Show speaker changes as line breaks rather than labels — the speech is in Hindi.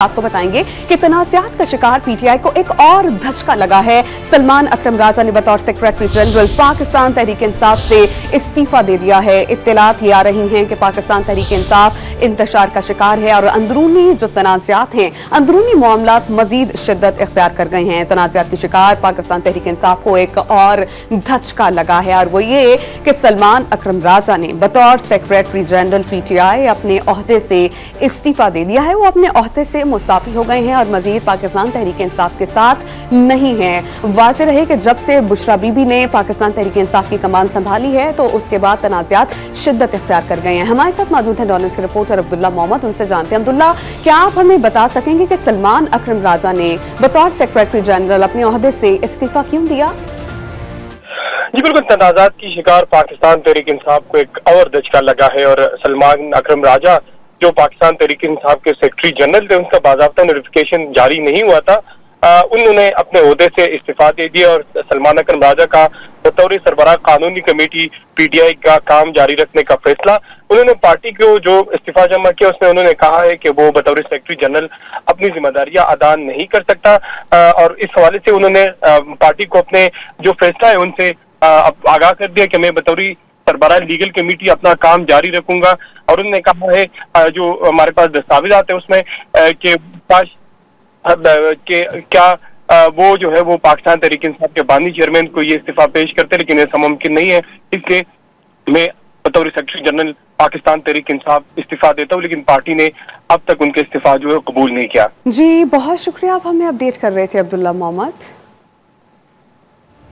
आपको बताएंगे कि तनाज़ात का शिकार पीटीआई को एक और धचका लगा है। सलमान अकरम राजा ने बतौर सेक्रेटरी जनरल पाकिस्तान तहरीक इंसाफ से इस्तीफा दे दिया है। इत्तलात ये आ रही हैं कि पाकिस्तान तहरीक इंसाफ इंतशार का शिकार है और अंदरूनी जो तनाज़ात हैं, अंदरूनी मामलात मजीद शिद्दत इख्तियार कर गए हैं। तनाज़ात के शिकार पाकिस्तान तहरीक इंसाफ को एक और धचका लगा है और वो ये कि सलमान अकरम राजा ने बतौर सेक्रेटरी जनरल पीटीआई अपने ओहदे से इस्तीफा दे दिया है। वो अपने ओहदे से मुस्ताफी हो गए हैं और मजीद पाकिस्तान तहरीक इंसाफ के साथ नहीं है। वाज़ेह रहे कि जब से बुशरा बीबी ने पाकिस्तान तहरीक इंसाफ की कमान संभाली है तो उसके बाद तनाज़ात शिद्दत इख्तियार कर गए हैं। हमारे साथ मौजूद हैं डॉन के रिपोर्टर अब्दुल्ला मोहम्मद, उनसे जानते हैं। अब्दुल्ला, क्या आप हमें बता सकेंगे कि सलमान अकरम राजा ने बतौर सेक्रेटरी जनरल अपने ओहदे से इस्तीफा क्यों दिया?
जी बिल्कुल, तनाज़ात की शिकार पाकिस्तान तहरीक इंसाफ को एक और धचका लगा है और सलमान अकरम राजा जो पाकिस्तान तहरीक इंसाफ के सेक्रेटरी जनरल थे, उनका बाज़ाब्ता नोटिफिकेशन जारी नहीं हुआ था। उन्होंने अपने ओहदे से इस्तीफा दे दिया और सलमान अकरम राजा का बतौर सरबराह कानूनी कमेटी पीटीआई का काम जारी रखने का फैसला, उन्होंने पार्टी को जो इस्तीफा जमा किया उसमें उन्होंने कहा है कि वो बतौर सेक्रेटरी जनरल अपनी जिम्मेदारियां अदा नहीं कर सकता और इस हवाले से उन्होंने पार्टी को अपने जो फैसला है उनसे आगाह कर दिया कि मैं बतौर सरबराह लीगल कमेटी अपना काम जारी रखूंगा। और उन्होंने कहा है जो हमारे पास दस्तावेजात है उसमें क्या वो जो है वो पाकिस्तान तहरीक इंसाफ के बानी चेयरमैन को ये इस्तीफा पेश करते, लेकिन ऐसा मुमकिन नहीं है। इसलिए मैं बतौर सेक्रेटरी जनरल पाकिस्तान तहरीक इंसाफ इस्तीफा देता हूँ, लेकिन पार्टी ने अब तक उनके इस्तीफा जो है कबूल नहीं किया।
जी बहुत शुक्रिया, आप हमें अपडेट कर रहे थे अब्दुल्ला मोहम्मद।